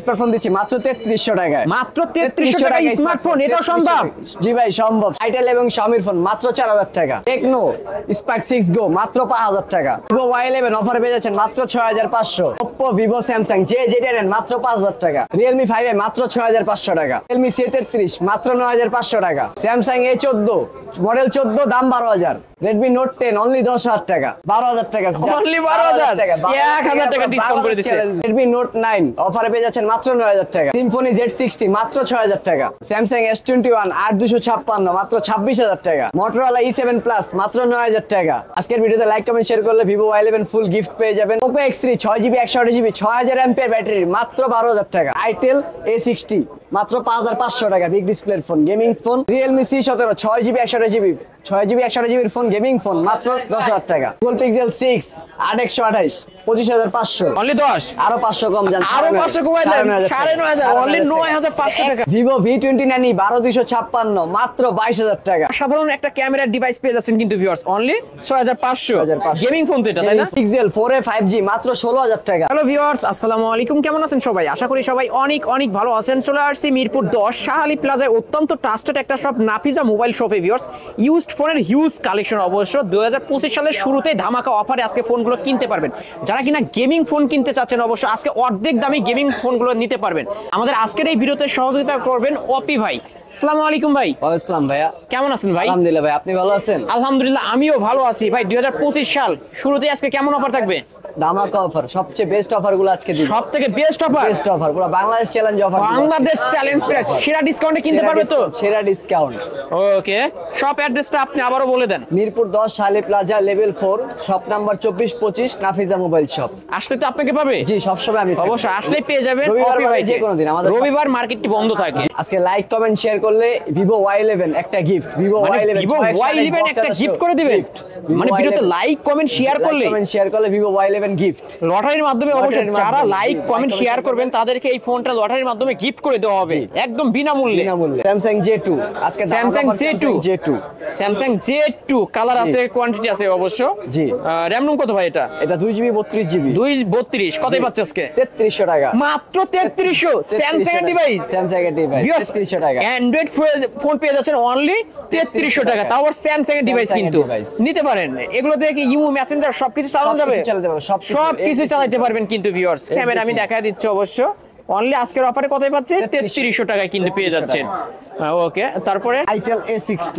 Smartphone দিচ্ছি মাত্র 3300 টাকায়। মাত্র 3300 টাকায় স্মার্টফোন, এটা সম্ভব? জি ভাই সম্ভব। আইটেল এবং Xiaomi ফোন মাত্র 4000 টাকা। টেকনো স্পার্ক 6 গো মাত্র 5000 টাকা। Vivo Y11 অফারে পেয়ে যাচ্ছেন মাত্র 6500। Oppo, Vivo, Samsung যেটা নেন মাত্র 5000 টাকা। Realme 5 মাত্র 6500 টাকা। Realme C33 মাত্র 9500 টাকা। Samsung A14 মডেল 14 দাম 12000। Redmi Note 10 অনলি 10000 টাকা। 12000 টাকা। অনলি 12000 টাকা, 1000 টাকা ডিসকাউন্ট করে দিচ্ছে। Redmi Note 9 অফারে পেয়ে যাচ্ছেন মাত্র 9000 টাকা। Symphony Z60 মাত্র 6000 টাকা। Samsung S21 8256 মাত্র 26000 টাকা। Motorola E7 Plus মাত্র 9000 টাকা। আজকের ভিডিওতে লাইক কমেন্ট শেয়ার করলে Vivo Y11 ফুল গিফট পেয়ে যাবেন। Poco X3 6GB 128GB 6000 mAh battery মাত্র 12000 টাকা। Itel A60 মাত্র 5500 টাকা। বিগ ডিসপ্লের phone, gaming phone. Realme C17 6GB 128GB এর ফোন, গেমিং ফোন মাত্র 10000 টাকা। Google Pixel 6 8128 25500 অনলি 10, আরো 500 কম জান, আরো 500 কমাই দেন, 9500 অনলি 9500 টাকা। Vivo V29 12256 মাত্র 22000 টাকা। সাধারণ একটা ক্যামেরা ডিভাইস পেয়ে যাচ্ছেন কিন্তু ভিউয়ার্স অনলি 6500। গেমিং ফোন তো এটা, তাই না? Pixel 4a 5G মাত্র 16000 টাকা। হ্যালো ভিউয়ার্স, আসসালামু আলাইকুম। কেমন আছেন সবাই? আশা করি সবাই অনেক অনেক ভালো আছেন। চলে আসছি মিরপুর 10 শাহালি প্লাজায় অত্যন্ত ট্রাস্টেড একটা শপ নাফিজা মোবাইল শপে ভিউয়ার্স। ইউজড ফোনের হিউজ কালেকশন, অবশ্য 2025 সালের শুরুতেই ধামাকা অফারে আজকে ফোনগুলো কিনতে পারবেন। যারা কিনা গেমিং ফোন কিনতে চাচ্ছেন অবশ্য আজকে অর্ধেক দামে গেমিং ফোনগুলো নিতে পারবেন। আমাদের আজকের এই ভিডিওতে সহযোগিতা করবেন অপি ভাই। আসসালামু আলাইকুম ভাই। ওয়ালাইকুম আসসালাম ভাইয়া, কেমন আছেন ভাই? আলহামদুলিল্লাহ ভাই, আপনি ভালো আছেন? আলহামদুলিল্লাহ আমিও ভালো আছি ভাই। 2025 সাল শুরুতেই আজকে কেমন অফার থাকবে? ধামাকা অফার, সবচেয়ে বেস্ট অফারগুলো আজকে দিব। সবথেকে বেস্ট অফার, বেস্ট অফার, পুরো Bangladesh challenge offer. Bangladesh challenge price, সেরা ডিসকাউন্টে কিনতে পারবে তো? সেরা ডিসকাউন্ট। ওকে, শপ অ্যাড্রেসটা আপনি আবারও বলে দেন। Mirpur 10 Shahali plaza level 4 shop number 2425 Nafiza mobile shop. আসলে তো আপনাকে পাবে? জি, সবসময় আমি থাকি। অবশ্যই আসলে পেয়ে যাবেন। রবিবার অপি ভাই যে কোনো দিন আমাদের রবিবার মার্কেটটি বন্ধ থাকে। আজকে লাইক কমেন্ট শেয়ার করলে Vivo Y11 একটা gift. Vivo Y11 Vivo Y11 একটা গিফট করে দিবেন। মানে ভিডিওতে লাইক কমেন্ট শেয়ার করলে Vivo Y11 গিফট লটারির মাধ্যমে, অবশ্যই যারা লাইক কমেন্ট শেয়ার করবেন তাদেরকে এই ফোনটা লটারির মাধ্যমে গিফট করে দেওয়া হবে একদম বিনামূল্যে। Samsung J2 আজকে Samsung Samsung J2 কালার আছে, কোয়ান্টিটি আছে অবশ্য। জি। র‍্যাম রুম কত ভাই এটা? এটা 2GB 32GB 232 কতই পাচ্ছে আজকে? 3300 টাকা। মাত্র 3300 Samsung এর ডিভাইস। Samsung এর ডিভাইস 3300 টাকা। অ্যান্ড্রয়েড ফোন পেয়ে যাচ্ছেন অনলি 3300 টাকা। তাও আবার Samsung এর ডিভাইস কিন্তু নিতে পারেন। এগুলো দিয়ে কি ইমো মেসেঞ্জার সবকিছু চালানো যাবে? সবকিছু চালাতে পারবেন কিন্তু ভিউয়ার্স। ক্যামেরা আমি দেখায় দিচ্ছি অবশ্য। অনলি আজকের অফারে কতই পাচ্ছেন? 3300 টাকায় কিন্তু পেয়ে যাচ্ছেন। ওকে, তারপরে Itel A60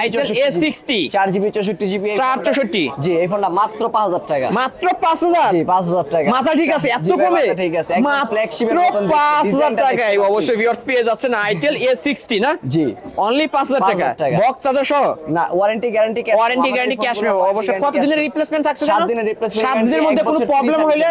Itel A60 4GB 64GB 464 জি, এই ফোনটা মাত্র 5000 টাকা। মাত্র 5000? জি, 5000 টাকা। মাথা ঠিক আছে? এত কমে? ঠিক আছে, একদম ফ্ল্যাগশিপের মতন 5000 টাকায় অবশ্যই ভিউয়ার্স পেয়ে যাচ্ছেন Itel A60 না? জি, অনলি 5000 টাকা। বক্স চার্জার সহ না, ওয়ারেন্টি গ্যারান্টি ক্যাশ মেমো অবশ্য। কত দিনের রিপ্লেসমেন্ট থাকছে? 7 দিনের রিপ্লেসমেন্ট। 7 দিনের মধ্যে কোনো প্রবলেম হলে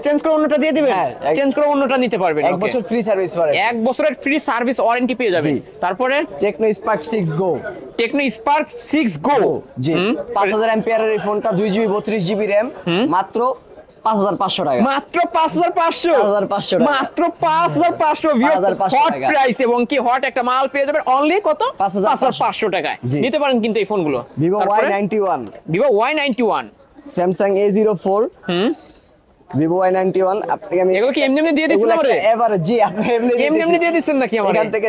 চেঞ্জ করে অন্যটা দিয়ে দিবেন। চেঞ্জ করে অন্যটা নিতে পারবেন। 1 বছর ফ্রি সার্ভিস ওয়ারেন্টি। 1 বছরের ফ্রি সার্ভিস ওয়ারেন্টি পেয়ে যাবেন। তারপরে টেকনো স্পার্ক 6 গো। টেকনো স্পার্ক 6 গো জি, 5000 এমপিআরের এই ফোনটা 2GB 32GB র‍্যাম মাত্র 5500 টাকা। মাত্র 5500 5500 টাকা। মাত্র 5500 ভিউয়ার্স, হট প্রাইস এবং কি হট একটা মাল পেয়ে যাবেন অনলি কত? 5500 টাকায় নিতে পারেন কিন্তু এই ফোনগুলো। Vivo Y91 Vivo Y91 Samsung A04 Vivo Y91 আপনাকে আমি এগুলো কি এমনি দিয়ে দিছেন আমারে? এবারে জি, আপনি এমনি দিয়ে দিছেন নাকি আমারে? এখান থেকে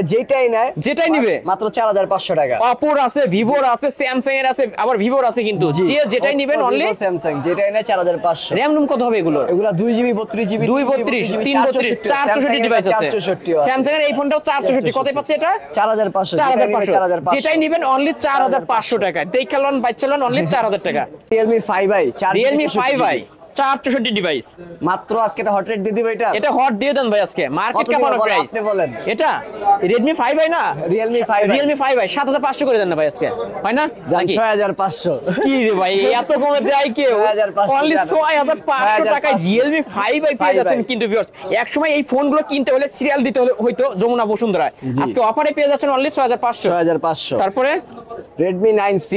যেটাই নিবে মাত্র 4500 টাকা। Oppo আছে, Vivo আছে, Samsung এর আছে, আবার Vivo আছে কিন্তু। যেটাই নিবেন অনলি Samsung যেটাই নেয় 4500। র‍্যাম রুম কত হবে এগুলো? এগুলো 2GB 32GB 232 332 464 ডিভাইস আছে। Samsung এর এই ফোনটাও 464 কতই পাচ্ছে এটা? 4500। 4500 যেটাই নিবেন অনলি 4500 টাকা। দেখালন বাইচালন অনলি 4000 টাকা। Realme 5i Realme 5i 464 device মাত্র। আজকে এটা হট রেট দিয়ে দিব। এটা হট দিয়ে দেন ভাই আজকে। মার্কেট কেমন প্রাইস আপনি বলেন? এটা Redmi 5i না? Realme 5i 7500 করে দেন না ভাই আজকে, হয় না? 6500। কি রে ভাই, এত কমে দেয় কেউ? অনলি 6500 টাকায় Realme 5i পেয়ে যাচ্ছেন কিন্তু ভিউয়ার্স। এক সময় এই ফোনগুলো কিনতে হলে সিরিয়াল দিতে হয়তো যমুনা বসুন্ধরা। আজকে অফারে পেয়ে যাচ্ছেন অনলি 6500। তারপরে তারপরে Redmi 9C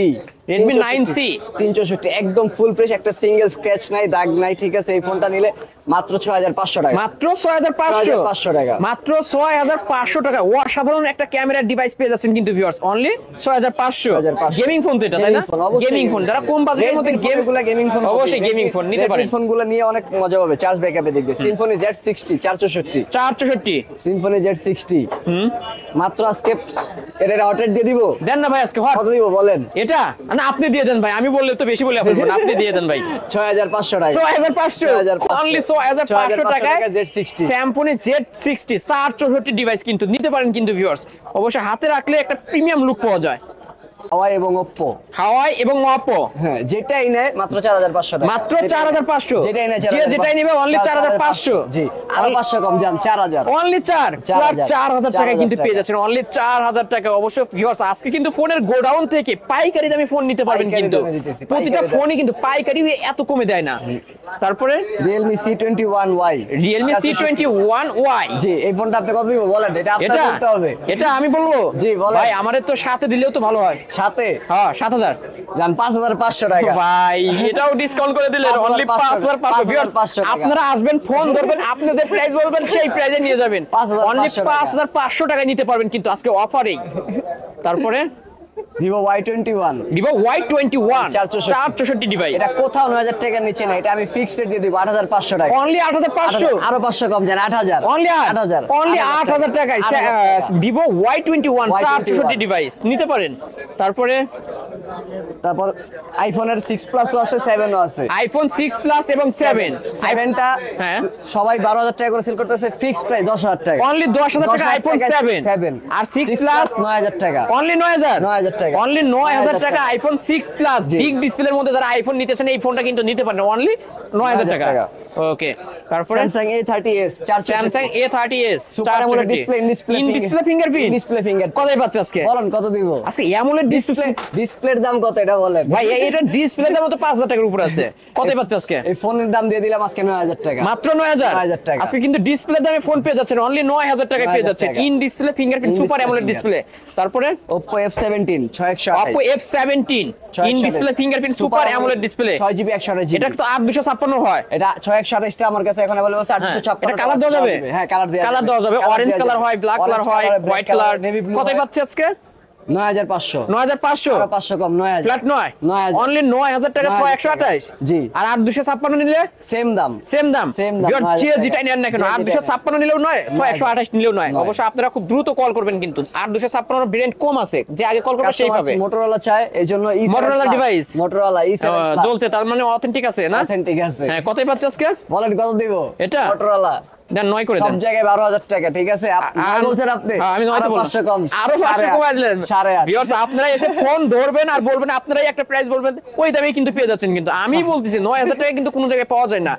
Redmi 9C 364 একদম ফুল ফ্রেশ, একটা সিঙ্গেল স্ক্র্যাচ নাই, দাগ নাই, ঠিক আছে। এই ফোনটা নিলে মাত্র 6500 টাকা, মাত্র 6500 টাকা, মাত্র 6500 টাকা। অসাধারণ একটা ক্যামেরার ডিভাইস পেয়ে যাচ্ছেন কিন্তু ভিউয়ার্স, অনলি 6500। গেমিং ফোন তো এটা, তাই না? গেমিং ফোন, যারা কম বাজেটের মধ্যে গেমিং ফোন, অবশ্যই গেমিং ফোন নিতে পারেন। ফোনগুলো নিয়ে অনেক মজা পাবে চার্জ ব্যাকআপে। দেখবে সিম্ফনি Z60 464, সিম্ফনি Z60 মাত্র আজকে এটা হটেড দিয়ে দিব। দেন না ভাই, আজকে হট কত দিব বলেন? এটা না আপনি দিয়ে দেন ভাই, আমি বললে তো বেশি বলে ফেলবো না, আপনি দিয়ে দেন ভাই। 6500 টাকা, 6500 অনলি 6500 টাকায় Z60 স্যামসং Z60 464 ডিভাইস কিন্তু নিতে পারেন কিন্তু ভিউয়ার্স। অবশ্যই হাতে রাখলে একটা প্রিমিয়াম লুক পাওয়া যায়। হাওয়াই এবং ওপ্পো, হাওয়াই এবং অপো, হ্যাঁ যেটাই নেয় মাত্র 4500 টাকা, মাত্র 4500। যেটাই নেয় যেটাই নেবে অনলি 4500। জি, আরো 500 কম যান 4000, অনলি 4000 টাকা কিন্তু পেয়ে যাচ্ছেন, অনলি 4000 টাকা। অবশ্যই ভিউয়ার্স আজকে কিন্তু ফোনের গোডাউন থেকে পাইকারি দামে ফোন নিতে পারবেন পাইকারি কিন্তু দামে দিতেছি, প্রতিটা পাইকারি ফোনই কিন্তু পাইকারি এত কমে দেয় না। তারপরে Realme C21Y, Realme C21Y, জি এই ফোনটা আপনি কত দিব বলেন? এটা আপনার এটা বলতে হবে। এটা আমি বলবো? জি বলেন ভাই আমাদের তো সাথে দিলেও তো ভালো হয়। সাথে হ্যাঁ 7000 যান 5500 টাকা ভাই, এটাও ডিসকাউন্ট করে দিলেন, অনলি 5500। ভিউয়ার্স আপনারা আসবেন, ফোন ধরবেন, আপনি যে প্রাইস বলবেন সেই প্রাইসে নিয়ে যাবেন, অনলি 5500 টাকায় নিতে পারবেন কিন্তু আজকে অফারেই। তারপরে Vivo Y21, Vivo Y21 464 464 device, এটা কোথাও 9000 টাকার নিচে না, এটা আমি ফিক্সড রেট দিয়ে দিব 8500 টাকা, অনলি 8500। আরো 500 কম যান 8000, অনলি 8000, অনলি 8000 টাকায় Vivo Y21 464 ডিভাইস নিতে পারেন। তারপরে তারপর আইফোনের 6 প্লাসও আছে, 7ও আছে। আইফোন 6 প্লাস এবং 7 7টা হ্যাঁ সবাই 12000 টাকা করে সেল করতেছে, ফিক্সড প্রাইস 10000 টাকা, অনলি 10000 টাকা আইফোন 7 আর 6 প্লাস 9000 টাকা, অনলি 9000 টাকা, অনলি 9000 টাকা আইফোন 6 প্লাস জি। বিগ ডিসপ্লের মধ্যে যারা আইফোন নিতেছেন এই ফোনটা কিন্তু নিতে পারেন অনলি 9000 টাকা। ওকে, তারপরে Samsung A30s, Samsung A30s super AMOLED display, in display fingerprint, display finger কতই পাচ্ছে আজকে? বলেন কত দিব আজকে অ্যামোলেড ডিসপ্লে, ডিসপ্লের দাম কত এটা বলেন ভাই এটা ডিসপ্লের দাম তো 5000 টাকার উপর আছে, কতই পাচ্ছে আজকে? এই ফোনের দাম দিয়ে দিলাম আজকে 9000 টাকা, মাত্র 9000 টাকা। আজকে কিন্তু ডিসপ্লের দামে ফোন পেয়ে যাচ্ছেন অনলি 9000 টাকায় পেয়ে 9000 যাচ্ছেন, টাকা। In display fingerprint In super display AMOLED finger। Display. তারপরে Oppo F17 6128, Oppo F17 in display fingerprint super AMOLED display, 6GB 128GB, এটা তো 8256 হয়। এটা 6128 টা আমার কাছে এখন अवेलेबल আছে, 856 এটা কালার দেওয়া যাবে? হ্যাঁ কালার দেওয়া যাবে, অরেঞ্জ কালার হয়, ব্ল্যাক কালার হয়, হোয়াইট কালার। কতই পাচ্ছে আজকে? 9500, 9500 আরো 500 কম 9000, ফ্ল্যাট 9 অনলি 9000 টাকা 6128। জি। আর 8256 নিলে সেম দাম, সেম দাম, Same দাম, ভিউয়ার 9000 যে টাকা। যেটা নেন না কেন যে যেটা 8256 নিলেও নয়, 6128 নিলেও নয়। নয়। অবশ্যই আপনারা খুব দ্রুত কল করবেন কিন্তু 8256 ভেরিয়েন্ট কম আছে, যে আগে কল করবে সেই পাবে। মোটরোলা চায় এইজন্য Motorola device। মোটরোলা E7 জ্বলছে, তার মানে অথেন্টিক আছে না? অথেন্টিক আছে। হ্যাঁ, কতই পাচ্ছে আজকে? বলেন কত দিব এটা? মোটরোলা দেন 9 করে সব দেন। জায়গায় 12000 টাকা, ঠিক আছে? আর বলছেন আপনি হ্যাঁ, আমি 9 আরো তে বললাম। 500 কম, আরো 500 কমায় দিলেন। 8.5 ভিউয়ার্স আপনারা এসে ফোন ধরবেন আর বলবেন, আপনারাই একটা প্রাইস বলবেন, ওই দামেই কিন্তু পেয়ে যাচ্ছেন। কিন্তু আমি বলতেছি 9000 টাকা কিন্তু কোনো জায়গায় পাওয়া যায় না,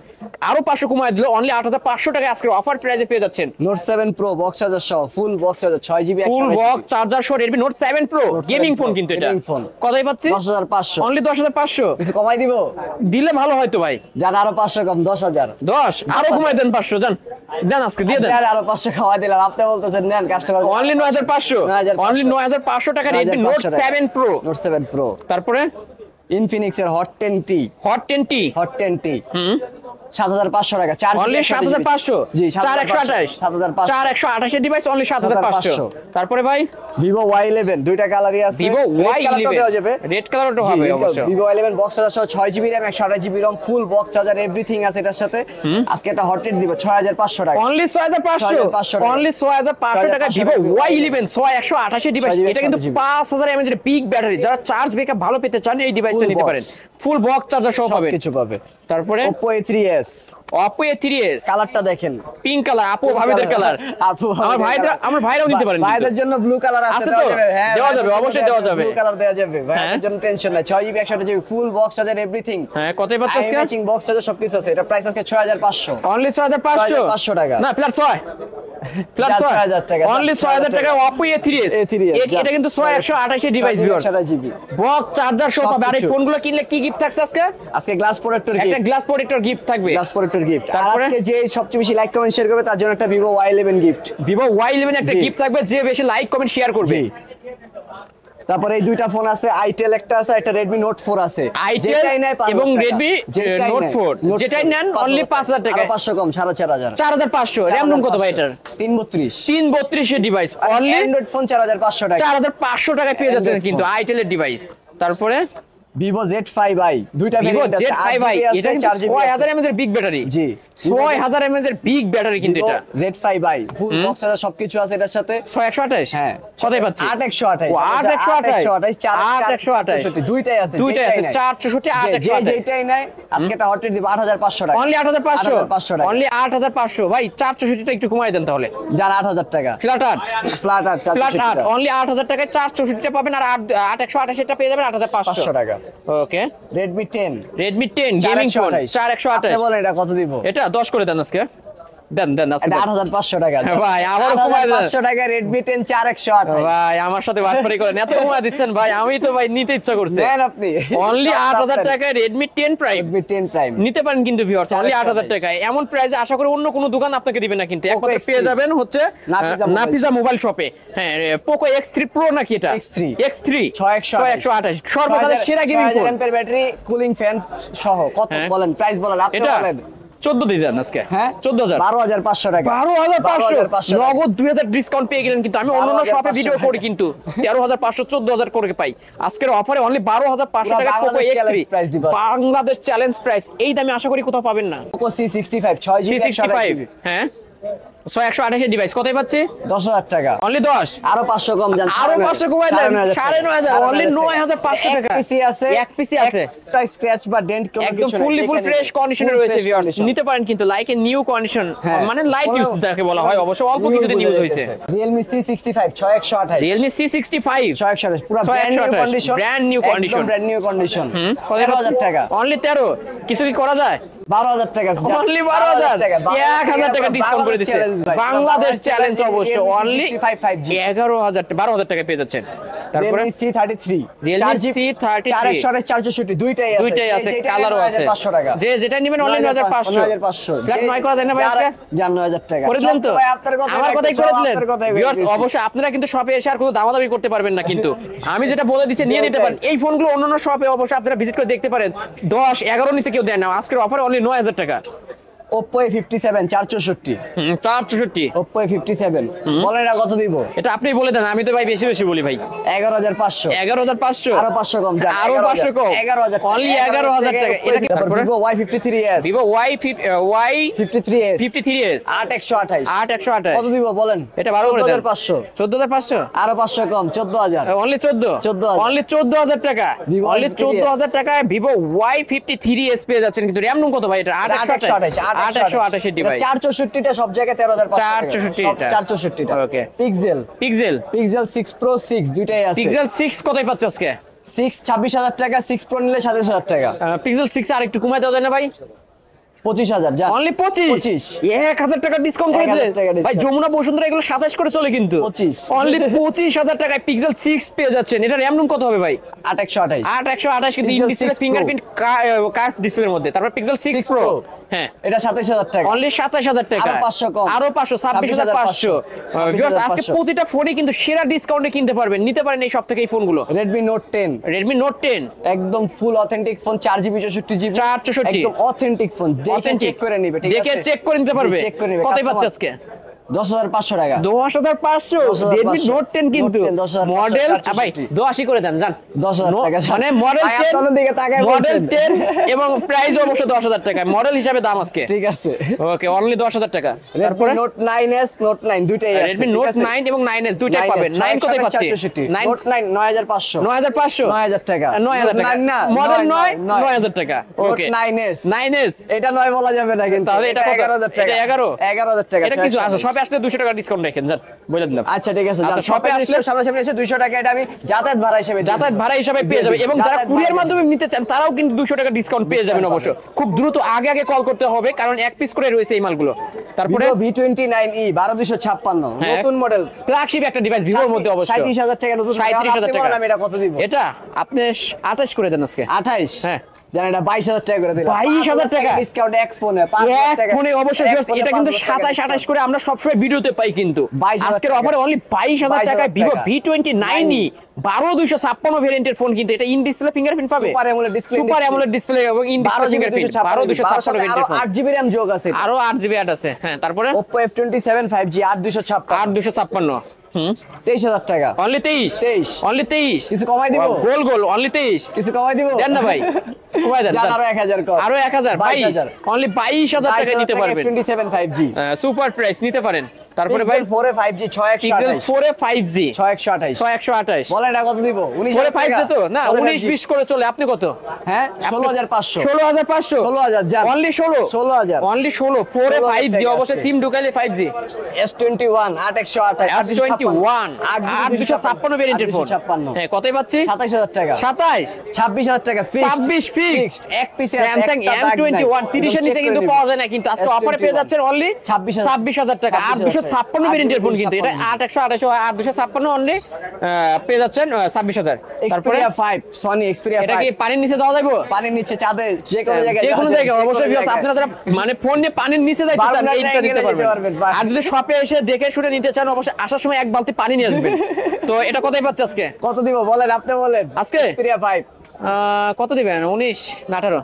আরো 500 কমায় দিলে অনলি 8500 টাকা আজকে অফার প্রাইসে পেয়ে যাচ্ছেন। নোট 7 প্রো বক্স চার্জার সহ, full box charger 6GB full box charger সহ Redmi Note 7 Pro gaming phone কিন্তু এটা Gaming phone। কতই পাচ্ছি? 10500, অনলি 10500 কিছু কমাই দিব দিলে ভালো হয়তো ভাই। জান আরো 500 কম 10000, 10 আরো কমায় দেন 500 জান, দেন আজকে দিয়ে দেন। আর আরো 500 খাওয়াই দিলাম, আপনি বলতেছেন নেন কাস্টমার, অনলি 9500, 9500 অনলি 9500 টাকা Redmi Note 7 Pro। Note 7 pro তারপরে ইনফিনিক্স এর hot 10T, hot 10T hot 10T 7500 টাকা, 4 অনলি 7500, জি 4128 7500, 4128 এর ডিভাইস অনলি 7500। তারপরে ভাই Vivo Y11 দুইটা কালারই আছে, Vivo Red color টা দেওয়া যাবে, Y11 রেড কালারটা হবে অবশ্যই। Vivo Y11 বক্স চার্জার সহ 6GB RAM 128GB ROM, full box charger everything আছে এটার সাথে। আজকে একটা হট রেট দিব 6500 টাকা, অনলি 6500, 6500 টাকা। অনলি 6500 টাকা Vivo Y11 6128 এর ডিভাইস। 6GB এটা কিন্তু 128GB 5000 mAh এর বিগ ব্যাটারি, যারা চার্জ ব্যাকআপ ভালো পেতে চান এই ডিভাইসটা Full নিতে box। পারেন, ফুল বক্স চার্জার সহ পাবেন। কিছু পাবে। তারপরে Oppo A3s Oppo A3s কালারটা দেখেন, পিঙ্ক কালার, আপু ভাবিদের কালার, আপু আমার ভাইরাও নিতে পারেন। ভাইদের জন্য ব্লু কালার আছে, আছে তো? দেওয়া যাবে, হ্যাঁ দেওয়া যাবে, অবশ্যই দেওয়া যাবে। ব্লু কালার দেওয়া যাবে, হ্যাঁ। ভাইদের জন্য টেনশন নাই, 6GB 128GB full box charger everything. হ্যাঁ, কতই পাচ্ছে আজকে? ম্যাচিং বক্স চার্জার সবকিছু আছে, এটা প্রাইস আজকে 6500, অনলি 6500 টাকা, না ফ্ল্যাট 6 ফ্ল্যাট 6000 টাকা, অনলি 6000 টাকা Oppo A3s। এটা কিন্তু 6128 এর device viewers, 128GB box charger সহ পাবে। আর এই সবকিছু। ফোনগুলো কিনলে কি গিফট থাকছে আজকে? আজকে গ্লাস প্রোটেক্টর একটা গিফট, গ্লাস প্রোটেক্টর গিফট থাকবে, গ্লাস প্রোটেক্টর গিফট। আর তারপরে? আজকে যে সবচেয়ে বেশি লাইক কমেন্ট শেয়ার করবে তার জন্য একটা Vivo Y11 gift. Vivo Y11 একটা জি। গিফট থাকবে, যে বেশি লাইক কমেন্ট শেয়ার করবে। জি। তারপরে এই দুইটা ফোন আছে, আইটেল একটা আছে, একটা Redmi Note 4 আছে। আইটেল যেটাই নেয় 5,000 এবং টাকা। Redmi যেটাই Note নেয়, 4 Note যেটাই 4, নেন অনলি 5,000 টাকা। আরো 500 কম, 4,500। 4500 র‍্যাম রুম কত ভাই এটার? 332 332 এর ডিভাইস অনলি অ্যান্ড্রয়েড ফোন 4,500 টাকা। 4500 টাকায় পেয়ে যাচ্ছেন Android কিন্তু phone। আইটেলের ডিভাইস। তারপরে Vivo Z5i দুইটা Vivo ভেরিয়েন্ট আছে, Z5i 8GB এটা আছে, কিন্তু 4GB 6000 mAh এর বিগ ব্যাটারি। জি। 6000 mAh এর বিগ ব্যাটারি কিন্তু এটা। Z5i ফুল বক্স আছে, সবকিছু আছে এটার সাথে। 6128 হ্যাঁ। কতই পাচ্ছি? 8128 ও 8128 8128 দুইটাই আছে, দুইটাই আছে, যেটাই 464 যে 8128 যেটাই নাই আজকে একটা হট রেট দিব 8500 টাকা। অনলি 8500 8500 টাকা। অনলি 8500 ভাই 464 টা একটু কমাই দেন তাহলে। যার 8000 টাকা ফ্ল্যাট ফ্ল্যাট আর ফ্ল্যাট অনলি 8000 টাকায় 464 টা পাবেন আর 8128 টা পেয়ে যাবেন 8500 500 টাকা। ওকে Redmi 10 Redmi 10 গেমিং ফোন 4128 আপনি বলেন এটা কত দিব? এটা 10 করে দেন আজকে দেন আজকে এটা দেন। 8500 টাকা। ভাই, আবারও কমায় দেন। 8500 টাকা Redmi 10 4128 ভাই আমার সাথে বাটপারি করেন, এত কমায় দিচ্ছেন ভাই, আমি তো ভাই নিতে ইচ্ছা করছে। নেন আপনি। অনলি সব 8000 আপনার। টাকায় Redmi 10 Prime Redmi 10 Prime নিতে পারেন কিন্তু ভিউয়ার্স, অনলি 8000 টাকায়। এমন প্রাইসে আশা করি অন্য কোনো দোকান আপনাকে দিবে না কিন্তু, একমাত্র X3 পেয়ে যাবেন হচ্ছে নাফিজা নাফিজা মোবাইল শপে। হ্যাঁ, Poco X3 Pro নাকি এটা? X3 6128 সর্বকালের সেরা গেমিং ফোন। 6000 এর ব্যাটারি, কুলিং ফ্যান সহ কত হ্যাঁ। বলেন, প্রাইস বলেন আপনি এটা বলেন। 14 দিয়ে দেন আজকে। হ্যাঁ 14000 12500 টাকা। 12500 নগদ 2000 ডিসকাউন্ট পেয়ে গেলেন কিন্তু। আমি অন্যান্য শপে 12,500 ভিডিও করি কিন্তু 13500 14000 করে পাই, আজকের অফারে অনলি 12500 টাকা Poco Bangladesh X3 challenge price দিব। Bangladesh challenge price. এই দামে আশা করি কোথাও পাবেন না। Poco C65 6GB 365 হ্যাঁ 6128 এর ডিভাইস কতই পাচ্ছি? 10000 টাকা। অনলি 10 আরো 500 কম জান, আরো 500 কমাই দেন, 9500 অনলি 9500 টাকা। এক পিসি আছে, এক পিসি আছে, একটা স্ক্র্যাচ বা ডেন্ট কোনো একদম কিছু ফুল ফ্রেশ কন্ডিশনে রয়েছে ভিউয়ার্স, নিতে পারেন কিন্তু লাইক এ নিউ কন্ডিশন, হ্যাঁ। মানে লাইট ইউজ যাকে বলা হয়, অবশ্য অল্প কিছুতে ইউজ হয়েছে। Realme C65 6128 Realme C65 6128 পুরো brand new 6128 condition, brand new condition। Brand new condition. কত 13000 টাকা। অনলি 13 কিছু কি করা যায়? 12000 টাকা। অনলি 12000 1000 টাকা ডিসকাউন্ট করে দিচ্ছে বাংলাদেশ চ্যালেঞ্জ অবশ্য। অনলি 11000 টাকা পেয়ে যাচ্ছেন। তারপরে Realme C33 Realme 4GB C33 464 দুইটাই আছে, দুইটাই আছে, কালারও আছে। 9500 টাকা। যে যেটা নেবেন অনলি 9500 9500 ফ্ল্যাট 9 করা যায় না ভাই আজকে? জান 9000 টাকা করে দিলেন তো? সব ভাই আপনার কথাই আমার কথাই রাখছি, করে সব দিলেন। আপনার কথাই ভিউয়ার্স রাখছি। অবশ্যই আপনারা কিন্তু শপে এসে আর কোনো দামাদামি করতে পারবেন না কিন্তু, আমি যেটা বলে দিচ্ছি নিয়ে নিতে পারেন। এই ফোনগুলো অন্যান্য শপে অবশ্যই আপনারা ভিজিট করে দেখতে পারেন, 10 11 নিচে কেউ দেয় না। আজকের অফারে অনলি 9000 টাকা। Oppo A57 464 464 Oppo A57 বলেন এটা কত দিব? এটা আপনি বলে দেন, আমি তো ভাই বেশি বেশি বলি ভাই। 11500 11500 আরো 500 কম জান, আরো 500 কম 11000 অনলি 11000 টাকা। এটা কি? তারপরে Vivo Y53s Vivo Y53s 8128 8128 কত দিব বলেন? এটা 12 করে দেন। 14500 14500 আরো 500 কম 14000 অনলি 14 অনলি 14000 টাকা। Vivo অনলি Y53s 14000 টাকায় Vivo Y53s পেয়ে যাচ্ছেন কিন্তু। র‍্যাম রুম কত ভাই এটা? 828 এর ডিভাইস। 464 টা সব জায়গায় 13500 464 টা। 464 টা ওকে। পিক্সেল পিক্সেল 6 Pro 6 দুইটাই আছে। পিক্সেল 6 কতই পাচ্ছে আজকে? 6 26000 টাকা, 6 Pro নিলে 27000 টাকা। পিক্সেল 6 আর একটু কমাই দেওয়া যায় না ভাই? 25000 যা অনলি 25 1000 টাকা ডিসকাউন্ট করে 1000 দিলেন টাকা discount। ভাই। যমুনা বসুন্ধরা এগুলো 27 করে চলে কিন্তু 25 অনলি 25000 টাকায় পিক্সেল 6 পেয়ে যাচ্ছেন। এটা র‍্যাম রুম কত হবে ভাই? 8128 8128 কিন্তু in Pixel display 6 Pro। Fingerprint curve ডিসপ্লের মধ্যে। তারপর পিক্সেল 6 6 প্রো Pro। হ্যাঁ এটা 27000 টাকা। অনলি 27000 টাকা। আরো 500 কম। আরো 500 26500 ভিউয়ার্স আজকে প্রতিটা ফোনই কিন্তু সেরা ডিসকাউন্টে কিনতে পারবেন, নিতে পারেন এই সব থেকে এই ফোনগুলো। Redmi Note 10 Redmi Note 10 একদম ফুল অথেন্টিক ফোন, 4GB 64GB 464 একদম অথেন্টিক ফোন, দেখে চেক করে নিবে, ঠিক আছে? দেখে চেক করে নিতে পারবে। চেক করে নিবে। কতই পাচ্ছে আজকে? 10500 টাকা। 10500 Redmi Note 10 কিন্তু Note 10 10500 মডেল ভাই 464 82 করে দেন জান। 10000 টাকা মানে মডেল ভাই, 10 আপনাদের দিকে তাকায় মডেল বলছেন। 10 এবং প্রাইস অবশ্য 10000 টাকা মডেল হিসাবে দাম আজকে। ঠিক আছে। ওকে অনলি 10000 টাকা। Redmi তারপরে Note 9s Note 9 দুইটাই আছে। Redmi ঠিক Note আছে? 9 এবং 9s দুইটাই পাবেন। 9 কতই পাচ্ছি? 9 Note 9 9500 9500 9000 টাকা। 9000 টাকা। 9 না, মডেল 9 9 9000 টাকা। ওকে 9s 9s এটা 9 বলা যাবে না কিন্তু। তাহলে এটা কত? 11000 টাকা। এটা 11 11000 টাকা। এটা কিছু আছে সবে আসলে 200 টাকা ডিসকাউন্ট রাখেন জান, বলে দিলাম। আচ্ছা ঠিক আছে, আচ্ছা, শপে শপে আসলে আসলে সামনাসামনি এসে 200 টাকা এটা আমি যাতায়াত ভাড়া হিসেবে দিই। যাতায়াত ভাড়া হিসাবে পেয়ে যাবে এবং যারা যাতায়াত কুরিয়ার ভাড়া মাধ্যমে নিতে চান তারাও কিন্তু 200 টাকা ডিসকাউন্ট পেয়ে যাবেন অবশ্য। খুব দ্রুত আগে কল করতে হবে কারণ এক পিস করে রয়েছে এই মালগুলো। তারপরে Vivo V29e 12256 হ্যাঁ। নতুন মডেল, ফ্ল্যাগশিপ একটা ডিভাইস ভিভোর মধ্যে অবশ্য। 37000 টাকা নতুন। 37000 আপনি টাকা। বলেন আমি এটা কত দিব? এটা আপনি 28 করে দেন আজকে। 28 হ্যাঁ। জানেন এটা 22000 টাকা করে দিলাম। 22000 টাকা ডিসকাউন্ট এক ফোনে 5000 এক টাকা। ফোনে অবশ্যই এক just ফোনে এটা কিন্তু 5000 টাকা 27 28 করে আমরা সবসময় ভিডিওতে পাই কিন্তু 22,000 আজকের টাকা। অফারে অনলি 22000 টাকায় 22,000 Vivo টাকা। V29e 12256 ভেরিয়েন্টের ফোন, কিন্তু এটা ইন ডিসপ্লে ফিঙ্গারপ্রিন্ট পাবে, super AMOLED display, super AMOLED display এবং ইন ডিসপ্লে ফিঙ্গারপ্রিন্ট। 12256 ভেরিয়েন্টের ফোন, 8GB RAM যোগ আছে, আরো 8GB আছে। হ্যাঁ, তারপরে Oppo F27 5G 8256 8256 23,000 টাকা। অনলি 23 অনলি 23 কিছু কমাই দিব? গোল গোল অনলি 23 কিছু কমাই দিব? দেন না ভাই, কমাই দেন, জান আরো 1000 কম, আরো 1000 22 অনলি 22000 টাকা নিতে পারবেন। F27 5G সুপার প্রাইস নিতে পারেন। তারপরে ভাই Pixel 4 5G Pixel 6128 4 5G 6128 6128 বলেন এটা কত দিব? 4 5G তো না, 19 20 করে চলে। আপনি কত? হ্যাঁ 16500 16500 16000 জান অনলি 16 16000 অনলি 16 4 5G অবশ্যই সিম ঢুকাইলে 5G S21 8128 S21 8256 ভেরিয়েন্টের ফোন। 8256 হ্যাঁ, কতই পাচ্ছি? 27000 টাকা 27 26000 টাকা 26 ফিক্সড এক পিসে স্যামসাং M21 30 এর নিচে কিন্তু পাওয়া যায় না, কিন্তু আজকে অফারে পেয়ে যাচ্ছেন অনলি 26000 টাকা। 8256 ভেরিয়েন্টের ফোন, কিন্তু এটা 8128 8256 অনলি পেয়ে যাচ্ছেন 26000। তারপরে Xperia 5 Sony Xperia 5 এটা কি পানির নিচে যাওয়া যাবে? পানির নিচে চাঁদে যে কোনো জায়গায় যে কোনো জায়গায় অবশ্যই ভিউয়ার্স, আপনারা যারা মানে ফোন নিয়ে পানির নিচে যাইতে চান বারবার এইটা নিতে নিতে পারবেন। পারবেন। আর যদি শপে এসে দেখে শুনে নিতে চান অবশ্যই আসার সময় এক বালতি পানি নিয়ে আসবেন। তো এটা কতই পাচ্ছে আজকে? কত দিব বলেন, আপনি বলেন। আজকে Xperia 5 কত দিবেন? 19 না 18?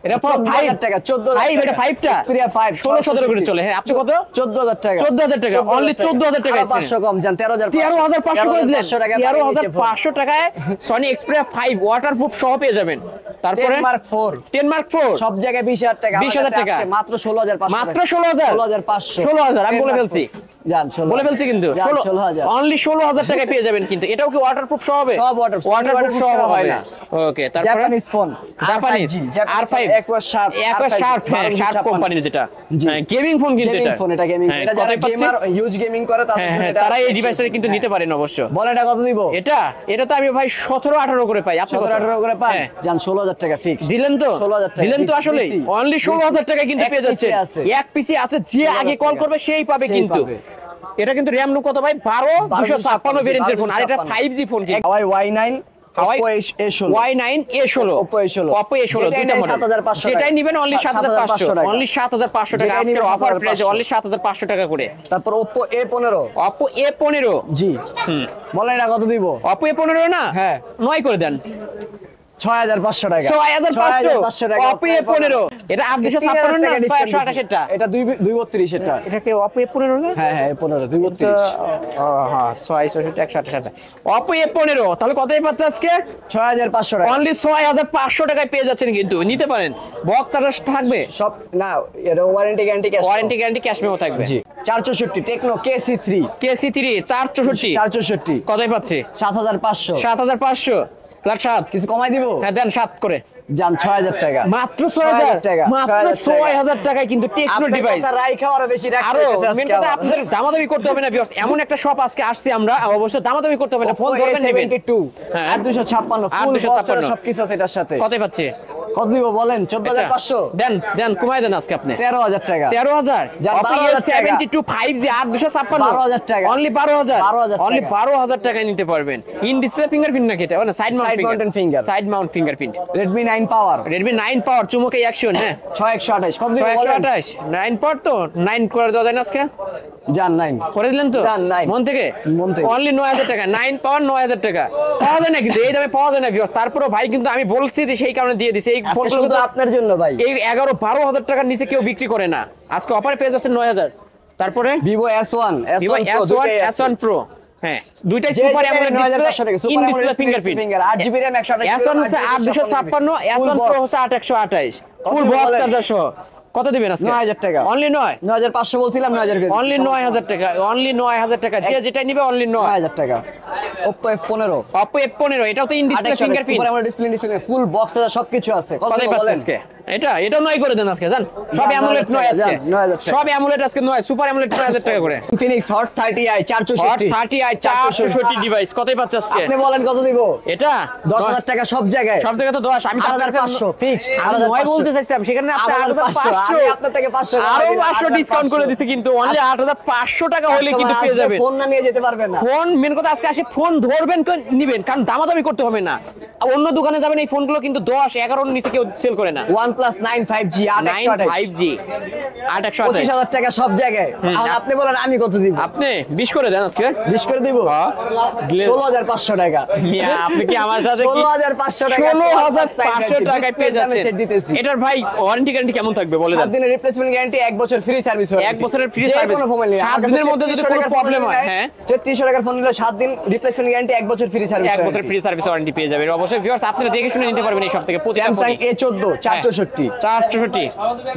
এটা 14,000 টাকা 14,000 5 এটা 5টা Xperia 5 16 17 করে চলে। হ্যাঁ, আপনি কত? 14000 টাকা 14000 টাকা অনলি 14000 টাকা। 500 কম জান 13500 13500 করে দিলেন। 13500 13500 টাকায় Sony Xperia 5 ওয়াটারপ্রুফ সহ পেয়ে যাবেন। তারপরে 10 Mark 4 10 Mark 4 সব জায়গায় 20000 টাকা, 20,000 টাকা। মাত্র 16500 মাত্র 16500 16500 আমি বলে ফেলছি, জান 16 বলে ফেলছি কিন্তু 16000 অনলি 16000 টাকায় পেয়ে যাবেন। কিন্তু এটাও কি ওয়াটারপ্রুফ সহ হবে? সব waterproof সহ ছাড়া হয় হবে না। ওকে, তারপরে জাপানিজ ফোন জাপানিজ R5 একবার শার্প শার্প কোম্পানির যেটা গেমিং ফোন, কিন্তু গেমিং এটা ফোন, এটা গেমিং হ্যাঁ, এটা যারা কতই পাচ্ছি? গেমার হিউজ গেমিং করে তাদের হ্যাঁ, জন্য হ্যাঁ, এটা তারা এই ডিভাইসটা কিন্তু নিতে পারেন অবশ্য। বলে এটা কত দিব? এটা তো আমি ভাই 17 18 করে পাই। আপনি 17 18 করে পান হ্যাঁ। জান 16000 টাকা ফিক্স দিলেন তো 16000 টাকা দিলেন তো আসলে অনলি 16000 টাকা কিন্তু এক পেয়ে যাচ্ছে। পিসে আছে। এক পিসি আছে, যে আগে কল করবে সেই পাবে। সেই কিন্তু পাবে। এটা কিন্তু র‍্যাম কত ভাই? 12256 ভেরিয়েন্টের ফোন, আর এটা 5G ফোন। কিন্তু Huawei Y9 Huawei Oppo A16 Y9 A16 Oppo A16 Oppo A16 যেটাই দুইটা নেয় মডেল। 7500 যেটাই নেবেন অনলি 7500 টাকা। অনলি 7500 টাকা। যেটাই আজকের নিবেন অফার প্রাইস 7500 অনলি 7500 টাকা করে। তারপর Oppo A15 Oppo A15 জি বলেন এটা কত দিব? Oppo A15 না হ্যাঁ 9 করে দেন 6500 টাকা 6500 টাকা Oppo A15 এটা 8256 না 628 টা এটা 232 এটা এটা কি Oppo A15 না? হ্যাঁ হ্যাঁ 15 232 হ্যাঁ 628 Oppo A15 তাহলে কতই পাচ্ছে আজকে? 6500 টাকা অনলি 6500 টাকায় পেয়ে যাচ্ছেন। কিন্তু নিতে পারেন, বক্স চার্জ থাকবে, সব না এর warranty guarantee cash warranty guarantee cash memo থাকবে। জি 464 টেকনো KC3 KC3 464 464 কতই পাচ্ছে? 7500 7500 প্লাস 7 কিছু কমাই দিব? হ্যাঁ দেন 7 করে জান 6000 টাকা মাত্র 6000 টাকা মাত্র 6000 টাকায় কিন্তু টেকনো ডিভাইস। আপনার রাইখা আরো বেশি রাখতে আরো হইতেছে মেন আজকে কথা আবার। আপনাদের দামাদামি করতে হবে না ভিউয়ার্স, এমন একটা শপ আজকে আসছি আমরা, অবশ্যই দামাদামি করতে হবে না, ফোন Oppo ধরবেন নেবেন। A72 হ্যাঁ। 8256 ফুল 8256 বক্স সবকিছু আছে এটার সাথে কতই পাচ্ছে? কত দিব বলেন? 14500 দেন দেন কমাই দেন আজকে আপনি 13000 টাকা 13000 যান, Oppo 12,000 টাকা। A72 5G 8256 12,000 টাকা। অনলি 12000 12,000 অনলি টাকা। 12000 টাকায় নিতে পারবেন। ইন ডিসপ্লে ফিঙ্গারপ্রিন্ট নাকি এটা? না side Side mounted finger। Side Mount fingerprint. Redmi 9 পাওয়ার Redmi 9 পাওয়ার চুমুকে অ্যাকশন। হ্যাঁ 6128 কত দিব বলেন? 128 9 পাওয়ার তো 9 করে দেওয়া যায় না আজকে? জান 9 করে দিলেন তো জান, 9 মন থেকে মন থেকে। অনলি 9000 টাকা 9 পাওয়ার 9000 টাকা পাওয়া যায় না, কিন্তু এই দামে পাওয়া যায় না ভিউয়ার্স। তারপরও ভাই কিন্তু আমি বলছি যে সেই কারণে দিয়ে দিছি। এই আজকে ফোনগুলো শুধু আপনার জন্য ভাই এই 11-12 টাকার নিচে কেউ বিক্রি করে না। আজকে অফারে পেয়ে যাচ্ছে 9000। তারপরে Vivo S1 Vivo S1 Pro S1 দুটোই আছে। S1 Pro হ্যাঁ দুইটাই যে সুপার যেটা অ্যামোলেড 9500 টাকা, display super in AMOLED display display fingerprint. finger, 8GB RAM 128 S1 হচ্ছে 8256 F1 Pro হচ্ছে 8128 ফুল কত বক্স বলেন? চার্জার সহ। কত দিবেন আজকে? 9000 টাকা অনলি 9 9500 বলছিলাম 9000 করে অনলি 9000 টাকা অনলি 9000 টাকা যে যেটা নিবে অনলি 9 9000 টাকা Oppo F15 Oppo F15 এটাও তো in display fingerprint. Super AMOLED display full box আছে সবকিছু আছে কত কতই দিব পাচ্ছে বলেন? আজকে? এটা 9 করে দেন আজকে জান। সব যান, অ্যামোলেড 9000 9 আজকে যান, 9000 টাকা। সব অ্যামোলেড আজকে 9 সুপার অ্যামোলেড 9000 টাকা করে। Infinix Hot 30i 464 30i 464 device কতই পাচ্ছে আজকে? আপনি বলেন কত দিব? এটা 10000 টাকা সব জায়গায় সব জায়গায় তো 10 আমি 8500 ফিক্সড 8500 বলতে চাইছিলাম, সেখানে আপনি 8500 আমি 8500 আপনার থেকে 500 আরো 500 ডিসকাউন্ট করে দিছি, কিন্তু অনলি 8500 টাকা হলে কিন্তু পেয়ে যাবেন। ফোন না নিয়ে যেতে পারবেন না। ফোন মেন কথা আজকে আসে ফোন ধরবেন নিবেন, কারণ দামাদামি করতে হবে না। অন্য দোকানে যাবেন এই ফোনগুলো কিন্তু 10 11 এর নিচে কেউ সেল করে না। OnePlus 9 5G 5G 8128 25,000 টাকা সব জায়গায়। এখন আপনি বলেন আমি কত দিব? আপনি 20 করে দেন আজকে। 20 করে দিব? 16,500 টাকা। মিয়া আপনি কি আমার সাথে কি 16,500 টাকা 16,500 টাকায় পেয়ে যাচ্ছেন। সেট দিতেছি। এটার ভাই ওয়ারেন্টি গ্যারান্টি কেমন থাকবে বলে 7 দেন। দিনের রিপ্লেসমেন্ট গ্যারান্টি, 1 বছর ফ্রি সার্ভিস ওয়ারেন্টি। 1 বছরের ফ্রি যে সার্ভিস। কোনো ফোন নিলে 7 দিনের মধ্যে যদি কোনো প্রবলেম হয়, হ্যাঁ 3300 টাকার ফোন নিলে 7 দিন রিপ্লেসমেন্ট গ্যারান্টি, 1 বছর ফ্রি সার্ভিস। 1 বছর ফ্রি সার্ভিস ওয়ারেন্টি পেয়ে যাবেন। অবশ্যই ভিউয়ার্স আপনারা দেখে শুনে নিতে পারবেন এই সব থেকে প্রতিটা Samsung ফোনই। A14 464। 464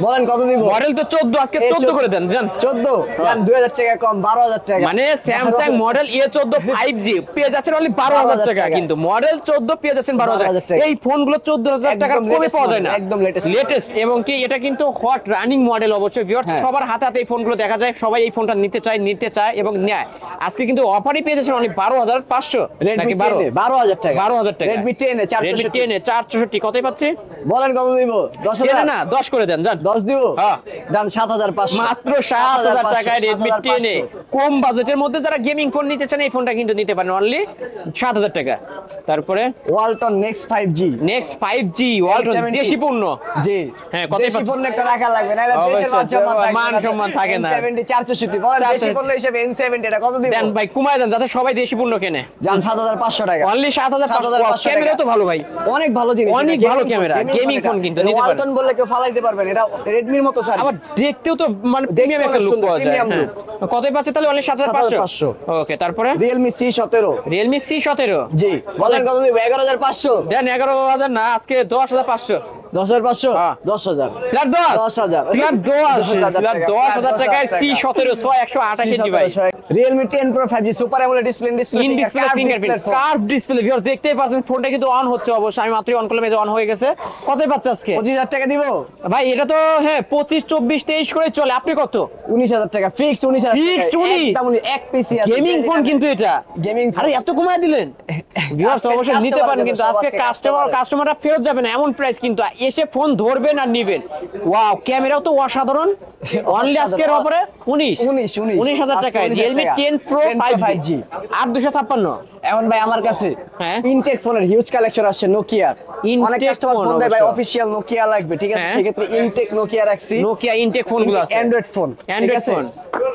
বলেন কত দিব? মডেল তো 14, আজকে 14 করে দেন জান। 14 জান, 2000 টাকা কম, 12,000 টাকা। মানে স্যামসাং মডেল A14 5G পেয়ে যাচ্ছেন অনলি 12,000 টাকা, কিন্তু মডেল 14 পেয়ে যাচ্ছেন 12,000 টাকা। এই ফোনগুলো 14,000 টাকার একদম কমে latest পাওয়া যায় না, model, একদম latest লেটেস্ট। এবং কি এটা কিন্তু হট রানিং মডেল। অবশ্যই ভিউয়ার্স হ্যাঁ। সবার হাতে হাতে এই ফোনগুলো দেখা যায়, সবাই এই ফোনটা নিতে চায় এবং নেয়। আজকে কিন্তু অফারই পেয়ে যাচ্ছেন অনলি 12,500 Redmi নাকি 10 এ 12,000 টাকা। 12,000 টাকা। Redmi 10 এ 464 কতই পাচ্ছি? বলেন কত দিব? 10,000 না 10 করে দেন জান। 10 দিব? হ্যাঁ। দাম 7,500। মাত্র 7,000 টাকায় Redmi 10 এ কম বাজেটের মধ্যে যারা গেমিং ফোন নিতে চান এই ফোনটা কিন্তু নিতে পারেন অনলি 7,000 টাকা। তারপরে Walton Next 5G। Next 5G Walton L70 দেশি পণ্য। জি হ্যাঁ, কতই দেশি পাচ্ছেন? পণ্য একটা রাখা লাগবে, নাহলে দেশের অবশ্যই, মান সম্মান থাকবে মান সম্মান থাকে না। না। N70 464 বলেন দেশি পণ্য হিসেবে N70 এটা কত দিব? দেন ভাই কমায় দেন যাতে সবাই দেশি পণ্য কেনে। জান 7,500 টাকা। অনলি 7,500। ক্যামেরা তো ভালো ভাই, অনেক ভালো জিনিস, অনেক এটা ভালো gaming ক্যামেরা, phone, gaming এটা। phone কিন্তু নিতে পারেন। Walton বললে কেউ ফালাইতে পারবেন, এটা রেডমির মতো আবার সার্ভিস। দেখতেও তো মানে দেখতে প্রিমিয়াম একটা অনেক লুক সুন্দর, পাওয়া যায়। premium হ্যাঁ। কতই পাচ্ছে তাহলে অনলি 7,500। ওকে, তারপরে Realme C17। Realme C17। জি বলেন কত দিব? 11,500। দেন 11,000 না, আজকে 10,500। 10,500 হ্যাঁ। 10,000 ফ্ল্যাট 10,000 ফ্ল্যাট 10,000 টাকায় C17 128 device. Realme 10 Pro 5G super AMOLED display, in display fingerprint curve display. Viewers দেখতেই পাচ্ছেন ফোনটা কিন্তু অন হচ্ছে। অবশ্যই আমি মাত্রই অন করলাম, এই যে অন হয়ে গেছে। কতই পাচ্ছে আজকে? 25,000 টাকা দিব ভাই এটা তো হ্যাঁ 25 24 23 করে চলে। আপনি কত? 19,000 টাকা ফিক্সড। 19,000 Fixed 19? একদম এক পিসি আছে গেমিং ফোন কিন্তু এটা গেমিং আরে এত কমায় দিলেন। ভিউয়ার্স আজকে অবশ্যই নিতে customer পারেন, যাবে, কিন্তু সব আজকে আজকে কাস্টমাররা ফেরত যাবে না এমন প্রাইস, কিন্তু এসে ফোন ধরবেন আর নিবেন। ওয়াও, ক্যামেরাও তো অসাধারণ। অনলি আজকের অফারে 19,000 টাকায় Realme 10 Pro 5G 8256। এখন ভাই আমার কাছে হ্যাঁ। ইনটেক ফোনের হিউজ কালেকশন আসছে নোকিয়ার। Intech অনেক কাস্টমার phone ফোন দেয় ভাই অবশ্য। অফিশিয়াল নোকিয়া লাগবে, ঠিক আছে? হ্যাঁ। সেক্ষেত্রে ইনটেক নোকিয়া রাখছি। নোকিয়া ইনটেক ফোনগুলো আছে, অ্যান্ড্রয়েড ফোন, অ্যান্ড্রয়েড ফোন।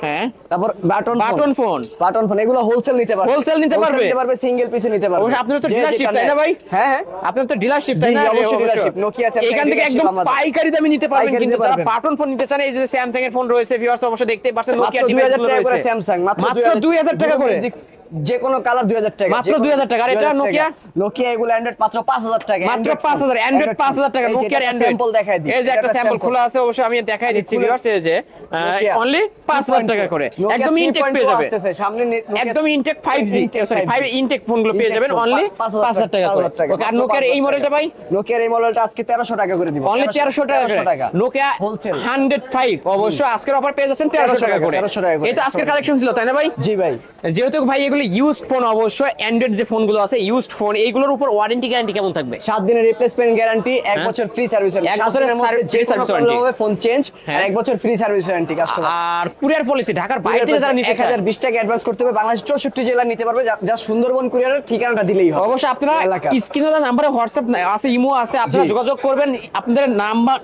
হ্যাঁ, তারপর বাটন ফোন। বাটন ফোন এগুলো হোলসেল নিতে পারবে, Wholesale নিতে পারবে? সিঙ্গেল পিসে নিতে পারবে। অবশ্যই আপনার তো যে ডিলারশিপ যেটা তাই না নেয়। ভাই? হ্যাঁ হ্যাঁ আপনার তো ডিলারশিপ তাই জি, না? অবশ্যই অবশ্যই। dealership, Nokia, Samsung এখান থেকে dealership একদম আমাদের। পাইকারি দামে নিতে পারবেন, পাইকারি কিন্তু নিতে যারা পারবেন। বাটন ফোন নিতে চান এই যে স্যামসাং এর ফোন রয়েছে ভিউয়ার্স অবশ্যই দেখতেই পাচ্ছেন মাত্র নোকিয়া 2,000 টাকা করে স্যামসাং, মাত্র 2,000 টাকা করে। যে কোনো কালার 2,000 টাকা, মাত্র 2,000 টাকা। আর এটা নোকিয়া? নোকিয়া এগুলো অ্যান্ড্রয়েড মাত্র 5,000 টাকা, মাত্র 5,000 অ্যান্ড্রয়েড 5,000 টাকা নোকিয়ার অ্যান্ড্রয়েড। স্যাম্পল দেখাই দিই, এই যে একটা স্যাম্পল খোলা আছে, অবশ্যই আমি দেখাই দিচ্ছি ভিউয়ার্স। এই যে অনলি 5,000 টাকা করে একদম ইনটেক পেয়ে যাবে। সামনে একদম ইনটেক 5G সরি 5 ইনটেক ফোনগুলো পেয়ে যাবেন অনলি 5,000 টাকা করে। ওকে, আর নোকিয়ার এই মডেলটা ভাই? নোকিয়ার এই মডেলটা আজকে 1300 টাকা করে দিব, অনলি 1300 টাকা। Nokia Wholesale। 105 অবশ্য আজকের অফার পেয়ে যাচ্ছেন 1300 টাকা করে। 1300 টাকা করে। এটা আজকের কালেকশন ছিল তাই না ভাই? জি ভাই। যেহেতু ভাই এগুলো ইউজড ফোন, অবশ্য অ্যান্ড্রয়েড যে ফোনগুলো আছে ইউজড ফোন, এইগুলোর উপর ওয়ারেন্টি গ্যারান্টি কেমন থাকবে? 7 দিনের রিপ্লেসমেন্ট গ্যারান্টি, 1 বছর ফ্রি সার্ভিস ওয়ারেন্টি। 1 বছরের যে free service warranty। হবে ফোন চেঞ্জ, আর হ্যাঁ। 1 বছর ফ্রি সার্ভিস ওয়ারেন্টি কাস্টমার। আর কুরিয়ার পলিসি ঢাকার বাইরে থেকে যারা নিতে চায় 1020 টাকা অ্যাডভান্স করতে হবে, বাংলাদেশ 64 জেলা নিতে পারবে, যা সুন্দরবন কুরিয়ারের ঠিকানাটা দিলেই হবে। অবশ্যই আপনারা এলাকা। স্ক্রিনে দেওয়া নাম্বারে হোয়াটসঅ্যাপ আছে, ইমো আছে, আপনারা জি। যোগাযোগ করবেন, আপনাদের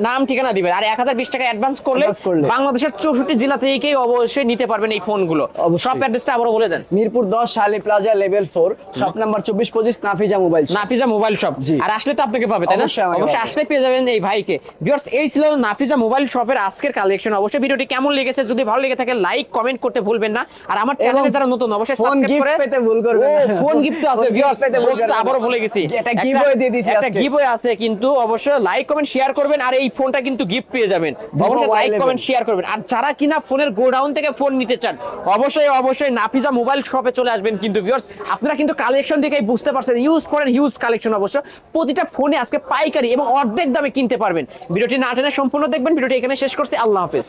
নাম ঠিকানা দিবেন, আর 1020 টাকা অ্যাডভান্স করলে Advance করলে। বাংলাদেশের 64 জেলা থেকেই অবশ্যই নিতে পারবেন এই ফোনগুলো। অবশ্যই। সব অ্যাড্রেসটা আবারও বলে দেন। Mirpur 10 Shali plaza level 4 shop number 2425 Nafiza mobile shop. Nafiza mobile shop. জি। আর আসলে তো আপনাকে পাবে তাই না? অবশ্যই আমাকে অবশ্যই পাবে। আসলে পেয়ে যাবেন এই ভাইকে। ভিউয়ার্স এই ছিল নাফিজা মোবাইল শপের আজকের কালেকশন। অবশ্যই ভিডিওটি কেমন লেগেছে যদি ভালো লেগে থাকে লাইক কমেন্ট করতে ভুলবেন না, আর আমার চ্যানেলে যারা নতুন অবশ্যই ফোন সাবস্ক্রাইব গিফট করে পেতে ভুল করবেন ও না। ফোন গিফট আছে ফোন ভিউয়ার্স, gift পেতে ভুল করবেন না। আবারও ভুলে গেছি একটা giveaway দিয়ে দিয়েছি একটা আজকে। গিভওয়ে আছে, কিন্তু অবশ্যই লাইক কমেন্ট শেয়ার করবেন, আর এই ফোনটা কিন্তু গিফট পেয়ে যাবেন। অবশ্যই লাইক Y11 কমেন্ট শেয়ার করবেন। আর যারা কিনা ফোনের গোডাউন থেকে ফোন নিতে চান অবশ্যই নাফিজা মোবাইল শপে চলে আসবেন। কিন্তু ভিউয়ার্স আপনারা কিন্তু কালেকশন দেখেই বুঝতে পারছেন ইউজ ফোনের হিউজ কালেকশন। অবশ্য প্রতিটা ফোনে আজকে পাইকারি এবং অর্ধেক দামে কিনতে পারবেন। ভিডিওটি না টেনে সম্পূর্ণ দেখবেন। ভিডিওটি এখানে শেষ করছি। আল্লাহ হাফেজ।